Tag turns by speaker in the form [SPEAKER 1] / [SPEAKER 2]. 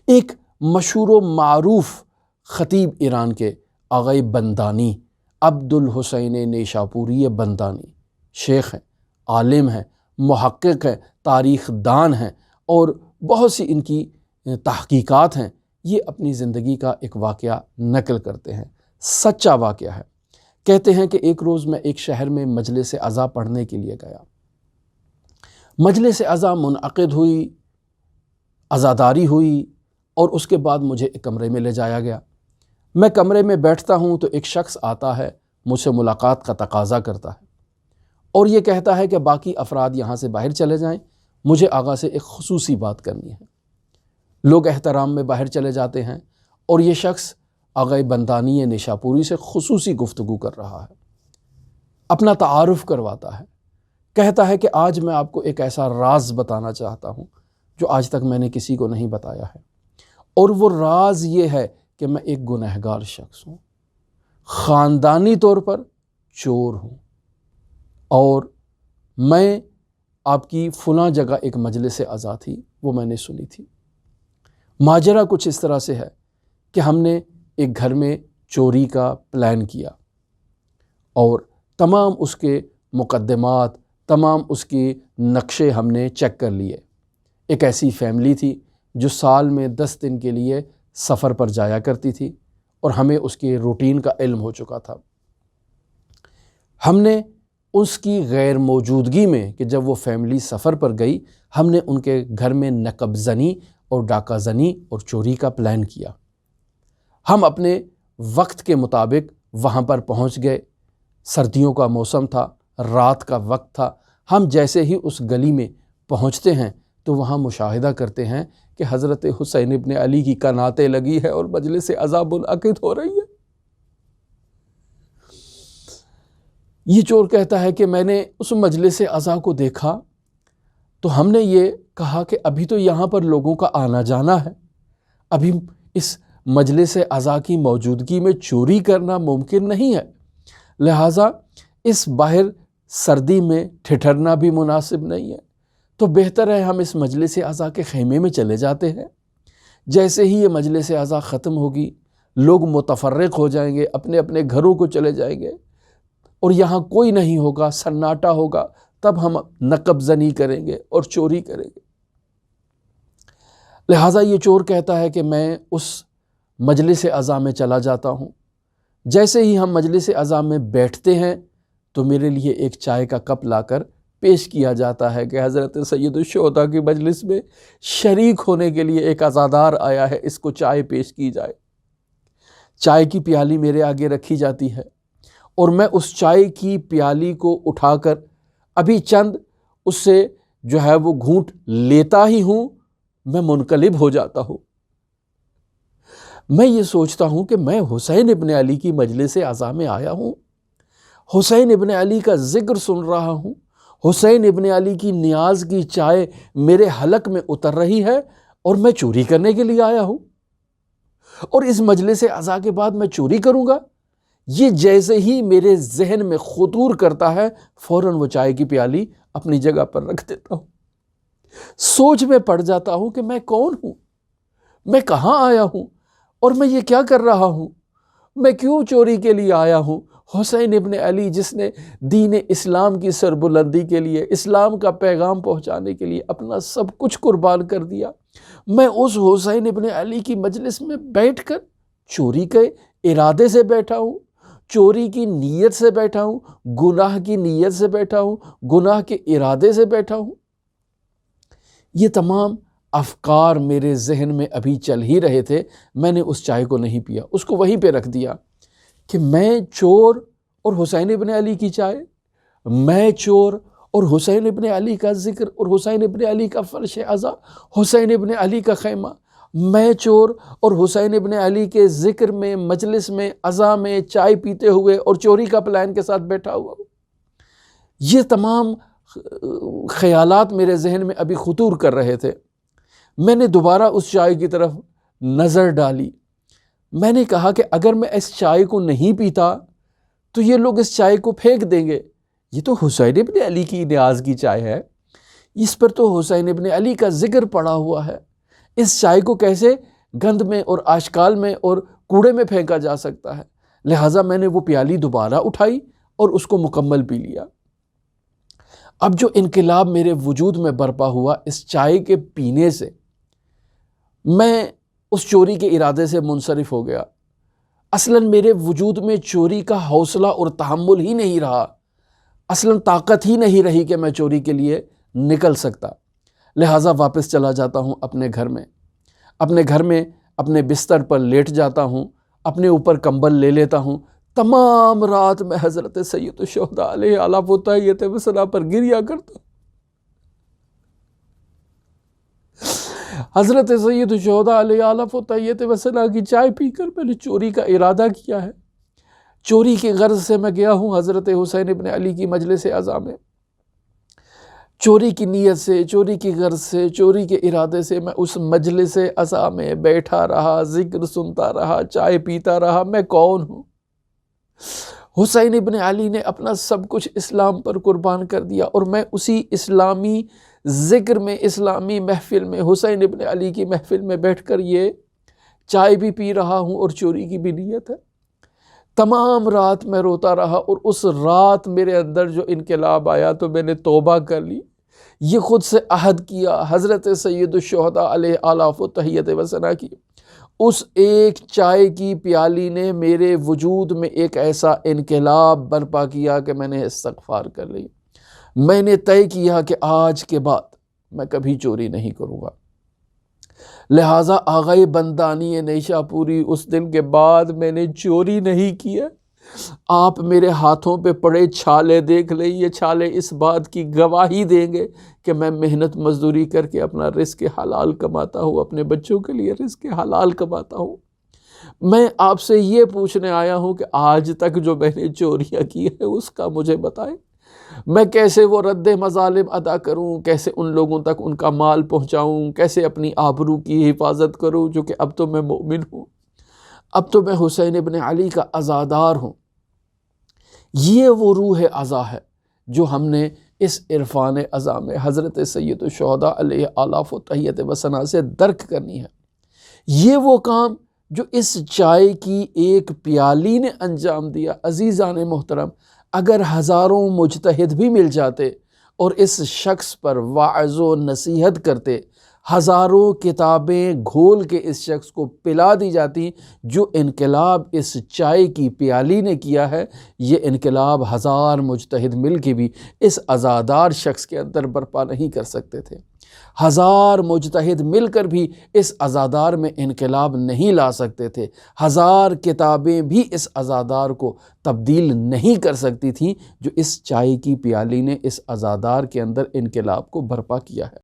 [SPEAKER 1] ایک مشہور و معروف خطیب ایران کے آغای بندانی عبدالحسین نیشاپوری بندانی شیخ ہیں، عالم ہیں، محقق ہیں، تاریخ دان ہیں، اور بہت سی ان کی تحقیقات ہیں۔ یہ اپنی زندگی کا ایک واقعہ نقل کرتے ہیں، سچا واقعہ ہے۔ کہتے ہیں کہ ایک روز میں ایک شہر میں مجلس عزا پڑھنے کے لیے گیا۔ مجلس عزا منعقد ہوئی، عزاداری ہوئی، اور اس کے بعد مجھے ایک کمرے میں لے جایا گیا۔ میں کمرے میں بیٹھتا ہوں تو ایک شخص آتا ہے، مجھ سے ملاقات کا تقاضا کرتا ہے اور یہ کہتا ہے کہ باقی افراد یہاں سے باہر چلے جائیں، مجھے آقا سے ایک خصوصی بات کرنی ہے۔ لوگ احترام میں باہر چلے جاتے ہیں اور یہ شخص آغا بندانی نیشاپوری سے خصوصی گفتگو کر رہا ہے، اپنا تعارف کرواتا ہے، کہتا ہے کہ آج میں آپ کو ایک ایسا راز بتانا چاہتا ہوں جو آج تک میں نے کسی کو نہیں بتایا ہے، اور وہ راز یہ ہے کہ میں ایک گنہگار شخص ہوں، خاندانی طور پر چور ہوں، اور میں آپ کی فلاں جگہ ایک مجلس عزا تھی، وہ میں نے سنی تھی۔ ماجرا کچھ اس طرح سے ہے کہ ہم نے ایک گھر میں چوری کا پلان کیا اور تمام اس کے مقدمات، تمام اس کے نقشے ہم نے چیک کر لیے۔ ایک ایسی فیملی تھی جو سال میں 10 دن کے لیے سفر پر جایا کرتی تھی اور ہمیں اس کے روٹین کا علم ہو چکا تھا۔ ہم نے اس کی غیر موجودگی میں کہ جب وہ فیملی سفر پر گئی، ہم نے ان کے گھر میں نقب زنی اور ڈاکہ زنی اور چوری کا پلان کیا۔ ہم اپنے وقت کے مطابق وہاں پر پہنچ گئے۔ سردیوں کا موسم تھا، رات کا وقت تھا۔ ہم جیسے ہی اس گلی میں پہنچتے ہیں تو وہاں مشاہدہ کرتے ہیں کہ حضرت حسین ابن علی کی کناتیں لگی ہے اور مجلس عزا منعقد ہو رہی ہے۔ یہ چور کہتا ہے کہ میں نے اس مجلس عزا کو دیکھا تو ہم نے یہ کہا کہ ابھی تو یہاں پر لوگوں کا آنا جانا ہے، ابھی اس مجلس عزا کی موجودگی میں چوری کرنا ممکن نہیں ہے، لہٰذا اس باہر سردی میں ٹھٹھرنا بھی مناسب نہیں ہے، تو بہتر ہے ہم اس مجلس عزا کے خیمے میں چلے جاتے ہیں۔ جیسے ہی یہ مجلس عزا ختم ہوگی، لوگ متفرق ہو جائیں گے، اپنے اپنے گھروں کو چلے جائیں گے اور یہاں کوئی نہیں ہوگا، سناٹا ہوگا، تب ہم نقب زنی کریں گے اور چوری کریں گے۔ لہٰذا یہ چور کہتا ہے کہ میں اس مجلس عزا میں چلا جاتا ہوں۔ جیسے ہی ہم مجلس عزا میں بیٹھتے ہیں تو میرے لیے ایک چائے کا کپ لا کر پیش کیا جاتا ہے کہ حضرت سید الشہداء کی مجلس میں شریک ہونے کے لیے ایک عزادار آیا ہے، اس کو چائے پیش کی جائے۔ چائے کی پیالی میرے آگے رکھی جاتی ہے اور میں اس چائے کی پیالی کو اٹھا کر ابھی چند اس سے جو ہے وہ گھونٹ لیتا ہی ہوں، میں منقلب ہو جاتا ہوں۔ میں یہ سوچتا ہوں کہ میں حسین ابن علی کی مجلس عزا میں آیا ہوں، حسین ابن علی کا ذکر سن رہا ہوں، حسین ابن علی کی نیاز کی چائے میرے حلق میں اتر رہی ہے اور میں چوری کرنے کے لیے آیا ہوں، اور اس مجلس عزا کے بعد میں چوری کروں گا۔ یہ جیسے ہی میرے ذہن میں خطور کرتا ہے، فوراً وہ چائے کی پیالی اپنی جگہ پر رکھ دیتا ہوں۔ سوچ میں پڑ جاتا ہوں کہ میں کون ہوں، میں کہاں آیا ہوں اور میں یہ کیا کر رہا ہوں، میں کیوں چوری کے لیے آیا ہوں۔ حسین ابن علی جس نے دین اسلام کی سربلندی کے لیے، اسلام کا پیغام پہنچانے کے لیے اپنا سب کچھ قربان کر دیا، میں اس حسین ابن علی کی مجلس میں بیٹھ کر چوری کے ارادے سے بیٹھا ہوں، چوری کی نیت سے بیٹھا ہوں، گناہ کی نیت سے بیٹھا ہوں، گناہ کے ارادے سے بیٹھا ہوں۔ یہ تمام افکار میرے ذہن میں ابھی چل ہی رہے تھے، میں نے اس چائے کو نہیں پیا، اس کو وہیں پہ رکھ دیا کہ میں چور اور حسین ابن علی کی چائے، میں چور اور حسین ابن علی کا ذکر اور حسین ابن علی کا فرش عزا، حسین ابن علی کا خیمہ، میں چور اور حسین ابن علی کے ذکر میں، مجلس میں، عزا میں چائے پیتے ہوئے اور چوری کا پلان کے ساتھ بیٹھا ہوا ہوں۔ یہ تمام خیالات میرے ذہن میں ابھی خطور کر رہے تھے۔ میں نے دوبارہ اس چائے کی طرف نظر ڈالی، میں نے کہا کہ اگر میں اس چائے کو نہیں پیتا تو یہ لوگ اس چائے کو پھینک دیں گے، یہ تو حسین ابن علی کی نیاز کی چائے ہے، اس پر تو حسین ابن علی کا ذکر پڑا ہوا ہے، اس چائے کو کیسے گند میں اور آشکال میں اور کوڑے میں پھینکا جا سکتا ہے؟ لہٰذا میں نے وہ پیالی دوبارہ اٹھائی اور اس کو مکمل پی لیا۔ اب جو انقلاب میرے وجود میں برپا ہوا اس چائے کے پینے سے، میں اس چوری کے ارادے سے منصرف ہو گیا۔ اصلاً میرے وجود میں چوری کا حوصلہ اور تحمل ہی نہیں رہا، اصلاً طاقت ہی نہیں رہی کہ میں چوری کے لیے نکل سکتا۔ لہٰذا واپس چلا جاتا ہوں اپنے گھر میں، اپنے بستر پر لیٹ جاتا ہوں، اپنے اوپر کمبل لے لیتا ہوں، تمام رات میں حضرت سید الشہداء علیہ اعلیٰ طہیت وثنا پر گریا کرتا ہوں۔ حضرت سید الشہداء علیہ اعلیٰ طہیت وثنا کی چائے پی کر میں نے چوری کا ارادہ کیا ہے۔ چوری کی غرض سے میں گیا ہوں حضرت حسین ابن علی کی مجلس عزا میں، چوری کی نیت سے، چوری کی غرض سے، چوری کے ارادے سے میں اس مجلس عزا میں بیٹھا رہا، ذکر سنتا رہا، چائے پیتا رہا۔ میں کون ہوں؟ حسین ابن علی نے اپنا سب کچھ اسلام پر قربان کر دیا، اور میں اسی اسلامی ذکر میں، اسلامی محفل میں، حسین ابن علی کی محفل میں بیٹھ کر یہ چائے بھی پی رہا ہوں اور چوری کی بھی نیت ہے۔ تمام رات میں روتا رہا، اور اس رات میرے اندر جو انقلاب آیا تو میں نے توبہ کر لی، یہ خود سے عہد کیا حضرت سید الشہداء علیہ اعلیٰ طہیت وثنا کی اس ایک چائے کی پیالی نے میرے وجود میں ایک ایسا انقلاب برپا کیا کہ میں نے استغفار کر لی۔ میں نے طے کیا کہ آج کے بعد میں کبھی چوری نہیں کروں گا۔ لہٰذا آغائے بندانی نیشاپوری اس دن کے بعد میں نے چوری نہیں کی ہے۔ آپ میرے ہاتھوں پہ پڑے چھالے دیکھ لیں، یہ چھالے اس بات کی گواہی دیں گے کہ میں محنت مزدوری کر کے اپنا رزق حلال کماتا ہوں، اپنے بچوں کے لیے رزق حلال کماتا ہوں۔ میں آپ سے یہ پوچھنے آیا ہوں کہ آج تک جو میں نے چوریاں کی ہے اس کا مجھے بتائیں، میں کیسے وہ رد مظالم ادا کروں، کیسے ان لوگوں تک ان کا مال پہنچاؤں، کیسے اپنی آبرو کی حفاظت کروں، جو کہ اب تو میں مومن ہوں، اب تو میں حسین ابن علی کا عزادار ہوں۔ یہ وہ روح عزا ہے جو ہم نے اس عرفان عزا میں حضرت سید الشہداء علیہ اعلیٰ طہیت وثنا سے درک کرنی ہے۔ یہ وہ کام جو اس چائے کی ایک پیالی نے انجام دیا۔ عزیزان محترم، اگر ہزاروں مجتہد بھی مل جاتے اور اس شخص پر واعظ و نصیحت کرتے، ہزاروں کتابیں گھول کے اس شخص کو پلا دی جاتی، جو انقلاب اس چائے کی پیالی نے کیا ہے، یہ انقلاب ہزار مجتہد مل کے بھی اس عزادار شخص کے اندر برپا نہیں کر سکتے تھے۔ ہزار مجتہد مل کر بھی اس عزادار میں انقلاب نہیں لا سکتے تھے۔ ہزار کتابیں بھی اس عزادار کو تبدیل نہیں کر سکتی تھیں جو اس چائے کی پیالی نے اس عزادار کے اندر انقلاب کو برپا کیا ہے۔